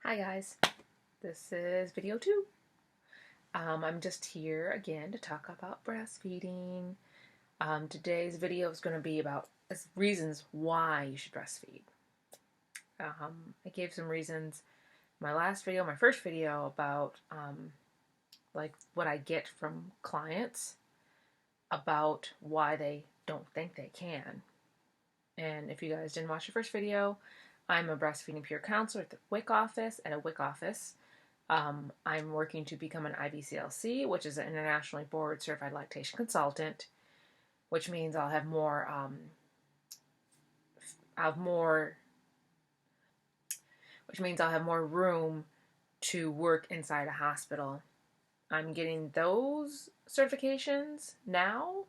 Hi guys, this is video 2. I'm just here again to talk about breastfeeding. Today's video is going to be about reasons why you should breastfeed. I gave some reasons in my first video about like what I get from clients about why they don't think they can. And if you guys didn't watch the first video, I'm a breastfeeding peer counselor at the WIC office. I'm working to become an IBCLC, which is an internationally board certified lactation consultant, which means I'll have more room to work inside a hospital. I'm getting those certifications now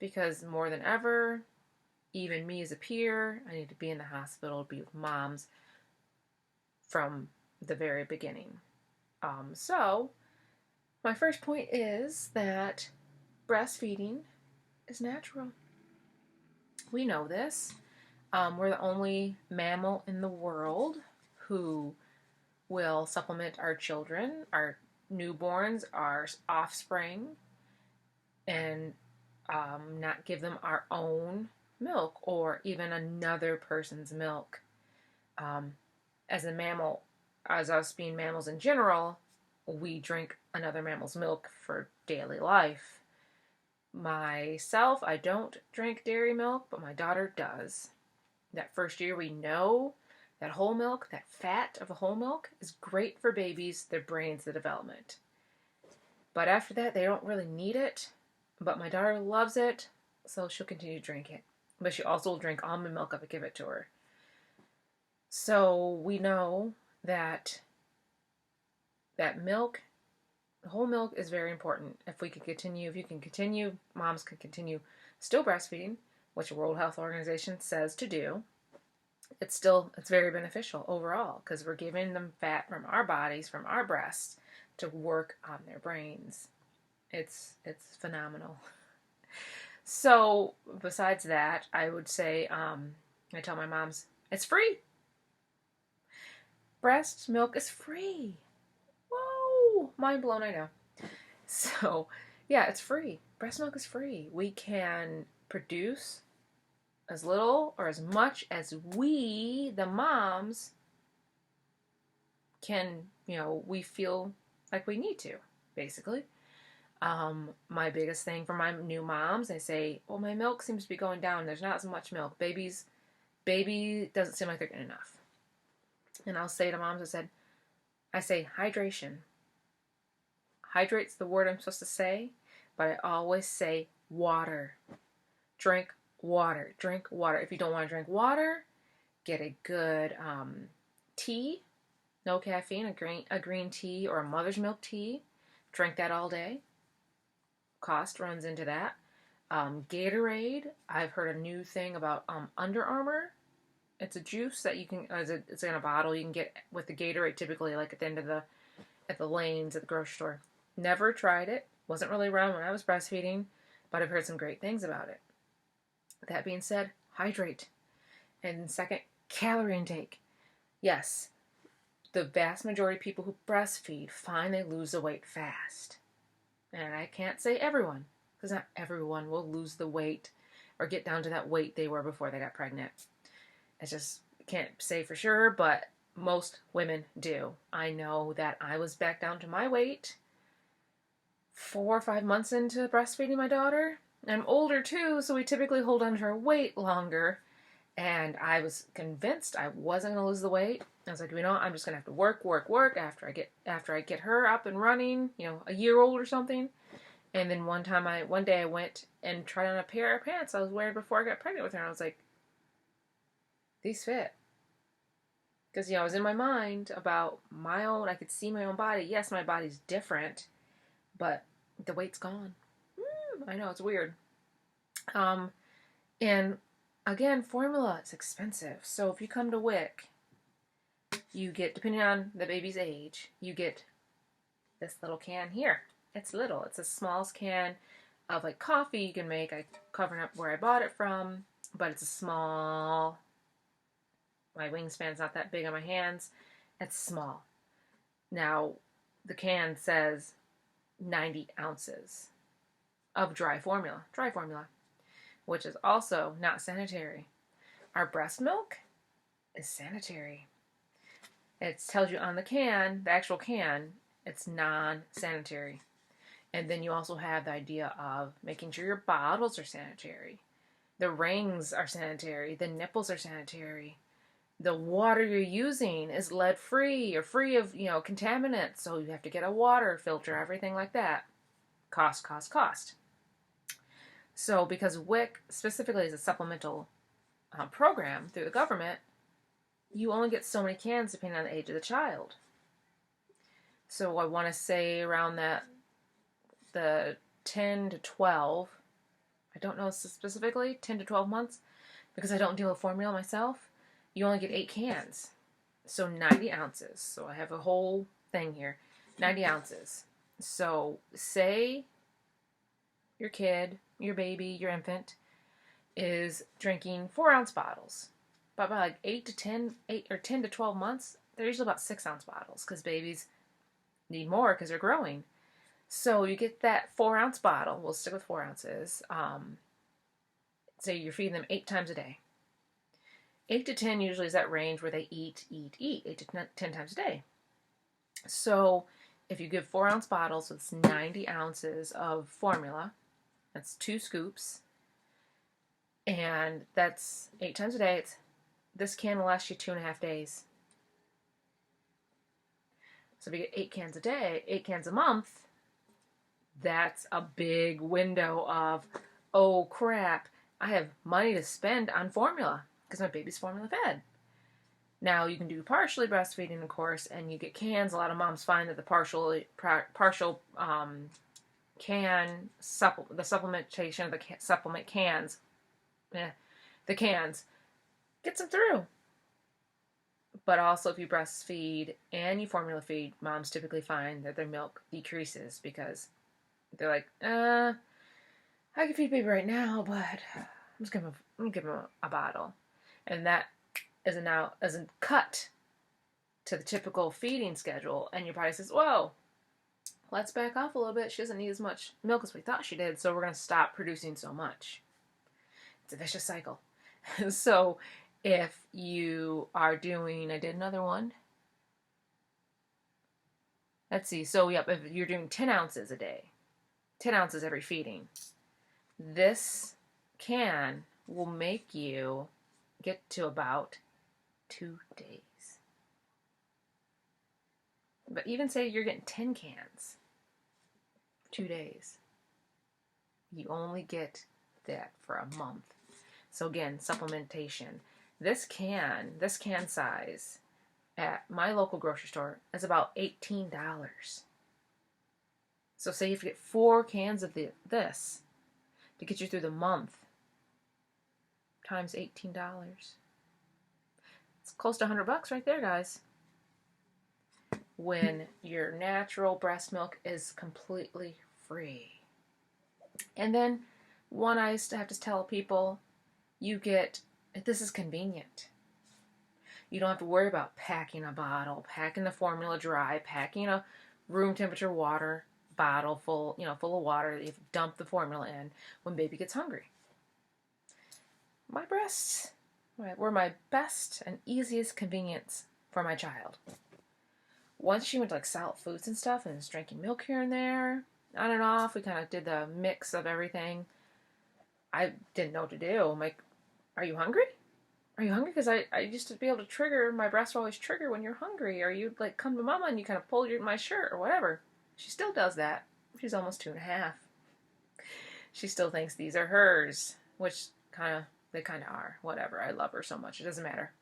because more than ever, even me as a peer, I need to be in the hospital to be with moms from the very beginning. So my first point is that breastfeeding is natural. We know this. We're the only mammal in the world who will supplement our children, our newborns, our offspring, and not give them our own milk or even another person's milk. As a mammal, as us being mammals in general, we drink another mammal's milk for daily life. Myself, I don't drink dairy milk, but my daughter does. That first year, we know that whole milk, that fat of the whole milk, is great for babies, their brains, the development. But after that, they don't really need it. But my daughter loves it, so she'll continue to drink it. But she also will drink almond milk if I give it to her. So we know that milk, the whole milk, is very important. If you can continue, moms can continue still breastfeeding, which the World Health Organization says to do. It's very beneficial overall because we're giving them fat from our bodies, from our breasts, to work on their brains. It's phenomenal. So besides that, I would say, I tell my moms, it's free. Breast milk is free. Whoa, mind blown, I know. So, yeah, it's free. Breast milk is free. We can produce as little or as much as we, the moms, can, we feel like we need to, basically. My biggest thing for my new moms, they say, well, my milk seems to be going down. There's not as much milk. Baby doesn't seem like they're getting enough. And I'll say to moms, I say hydration. Hydrate's the word I'm supposed to say, but I always say water. Drink water. Drink water. If you don't want to drink water, get a good tea, no caffeine, a green tea or a mother's milk tea. Drink that all day. Cost runs into that. Gatorade. I've heard a new thing about Under Armour. It's a juice that you can, it's in a bottle you can get with the Gatorade typically, like at the end of at the lanes at the grocery store. Never tried it. Wasn't really around when I was breastfeeding, but I've heard some great things about it. That being said, hydrate. And second, calorie intake. Yes, the vast majority of people who breastfeed find they lose the weight fast. And I can't say everyone, because not everyone will lose the weight or get down to that weight they were before they got pregnant. I just can't say for sure, but most women do. I know that I was back down to my weight 4 or 5 months into breastfeeding my daughter. I'm older too, so we typically hold on to our weight longer. And I was convinced I wasn't going to lose the weight. I was like, I'm just going to have to work after I get her up and running, a year old or something. And then one day I went and tried on a pair of pants I was wearing before I got pregnant with her. And I was like, these fit. Because, I was in my mind about I could see my own body. Yes, my body's different, but the weight's gone. I know, it's weird. And again, formula is expensive. So if you come to WIC, you get, depending on the baby's age, you get this little can here. It's little. It's the smallest can of like coffee you can make. I covered up where I bought it from, but it's a small. My wingspan's not that big on my hands, It's small. Now, the can says 90 ounces of dry formula, which is also not sanitary. Our breast milk is sanitary. It tells you on the can, the actual can, it's non-sanitary. And then you also have the idea of making sure your bottles are sanitary. The rings are sanitary. The nipples are sanitary. The water you're using is lead-free or free of, contaminants. So you have to get a water filter, everything like that. Cost. So because WIC specifically is a supplemental program through the government, you only get so many cans depending on the age of the child. So I want to say around the 10 to 12, I don't know specifically, 10 to 12 months, because I don't deal with formula myself, you only get 8 cans. So 90 ounces. So I have a whole thing here. 90 ounces. So say your kid, your baby, your infant is drinking 4-ounce bottles. But by like 8 or 10 to 12 months, they're usually about 6-ounce bottles because babies need more because they're growing. So you get that 4-ounce bottle. We'll stick with 4 ounces. Say you're feeding them 8 times a day. 8 to 10 usually is that range where they eat 8 to 10 times a day. So if you give 4-ounce bottles with 90 ounces of formula, that's 2 scoops, and that's 8 times a day. This can will last you 2.5 days. So if you get 8 cans a day, 8 cans a month, that's a big window of, oh crap, I have money to spend on formula because my baby's formula fed. Now you can do partially breastfeeding, of course, and you get cans. A lot of moms find that the partial can the supplementation of the supplement cans, the cans gets them through. But also, if you breastfeed and you formula feed, moms typically find that their milk decreases because they're like, I can feed baby right now, but I'm gonna give him a bottle, and that isn't cut to the typical feeding schedule. And your body says, whoa, let's back off a little bit. She doesn't need as much milk as we thought she did, so we're gonna stop producing so much. It's a vicious cycle. So if you are doing, I did another one. Let's see. So, yep, if you're doing 10 ounces a day, 10 ounces every feeding, this can will make you get to about 2 days. But even say you're getting 10 cans, 2 days, you only get that for a month. So again, supplementation. This can size at my local grocery store is about $18. So say if you get 4 cans of this to get you through the month, times $18. It's close to $100 right there, guys. When your natural breast milk is completely free. And then one I used to have to tell people, this is convenient. You don't have to worry about packing a bottle, packing the formula dry, packing a room temperature water bottle full of water that you've dumped the formula in when baby gets hungry. My breasts were my best and easiest convenience for my child. Once she went to like solid foods and stuff and was drinking milk here and there, on and off, we kind of did the mix of everything. I didn't know what to do. I'm like, are you hungry? Are you hungry? Because I used to be able to trigger, my breasts always trigger when you're hungry, or you like come to mama and you kind of pull my shirt or whatever. She still does that. She's almost 2.5. She still thinks these are hers, which they kind of are. Whatever. I love her so much. It doesn't matter.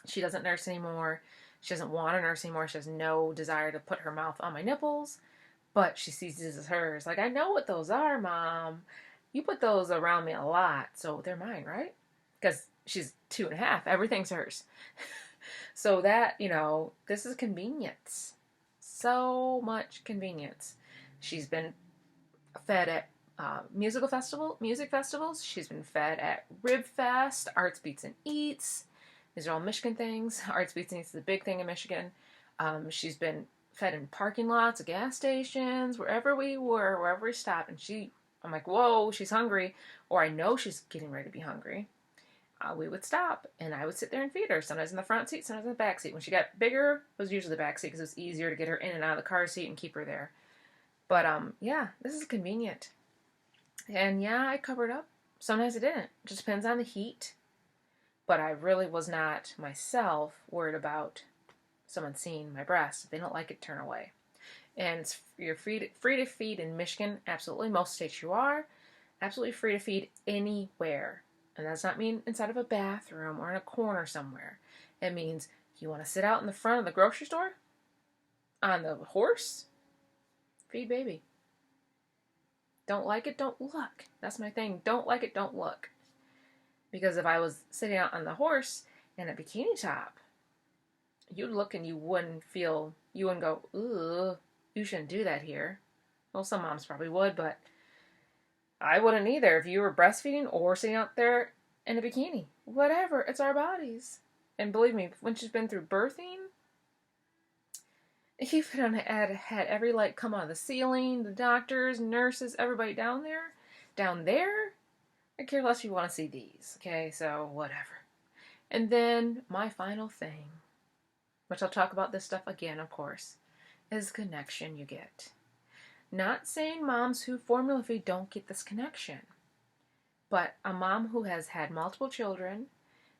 She doesn't nurse anymore. She doesn't want to nurse anymore. She has no desire to put her mouth on my nipples, but she sees these as hers. Like, I know what those are, Mom. You put those around me a lot, so they're mine, right? Because she's 2.5. Everything's hers. So that, this is convenience. So much convenience. She's been fed at music festivals. She's been fed at Rib Fest, Arts, Beats, and Eats. These are all Michigan things. Arts Beats Needs is a big thing in Michigan. She's been fed in parking lots, gas stations, wherever we were, wherever we stopped, and I'm like, whoa, she's hungry, or I know she's getting ready to be hungry. We would stop, and I would sit there and feed her, sometimes in the front seat, sometimes in the back seat. When she got bigger, it was usually the back seat because it was easier to get her in and out of the car seat and keep her there. But yeah, this is convenient. And yeah, I covered up. Sometimes I didn't. It just depends on the heat. But I really was not myself worried about someone seeing my breast. If they don't like it, turn away. And you're free to feed in Michigan. Absolutely, most states you are. Absolutely free to feed anywhere. And that does not mean inside of a bathroom or in a corner somewhere. It means if you want to sit out in the front of the grocery store on the horse, feed baby. Don't like it, don't look. That's my thing. Don't like it, don't look. Because if I was sitting out on the horse in a bikini top, you'd look and you wouldn't go, ooh, you shouldn't do that here. Well, some moms probably would, but I wouldn't either if you were breastfeeding or sitting out there in a bikini. Whatever, it's our bodies. And believe me, when she's been through birthing, even had every light come out of the ceiling, the doctors, nurses, everybody down there. Down there, I care less if you want to see these, okay? So, whatever. And then, my final thing, which I'll talk about this stuff again, of course, is connection you get. Not saying moms who formula feed don't get this connection, but a mom who has had multiple children,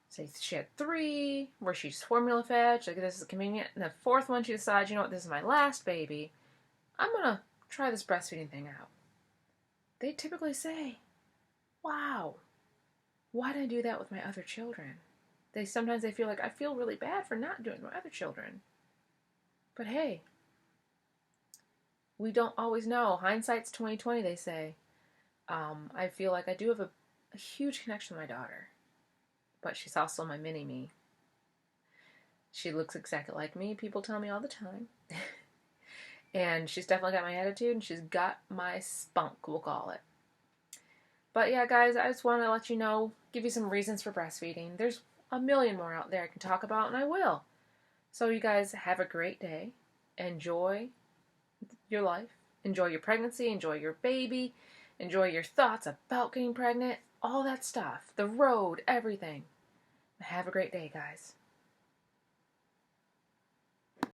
say she had 3, where she's formula fed, she's like, this is convenient, and the 4th one she decides, you know what, this is my last baby, I'm going to try this breastfeeding thing out. They typically say, wow, why did I do that with my other children? Sometimes they feel like, I feel really bad for not doing my other children. But hey, we don't always know. Hindsight's 20/20, they say. I feel like I do have a huge connection with my daughter, but she's also my mini-me. She looks exactly like me. People tell me all the time. And she's definitely got my attitude, and she's got my spunk, we'll call it. But yeah, guys, I just want to let you know, give you some reasons for breastfeeding. There's a million more out there I can talk about, and I will. So you guys have a great day. Enjoy your life. Enjoy your pregnancy. Enjoy your baby. Enjoy your thoughts about getting pregnant. All that stuff. The road. Everything. Have a great day, guys.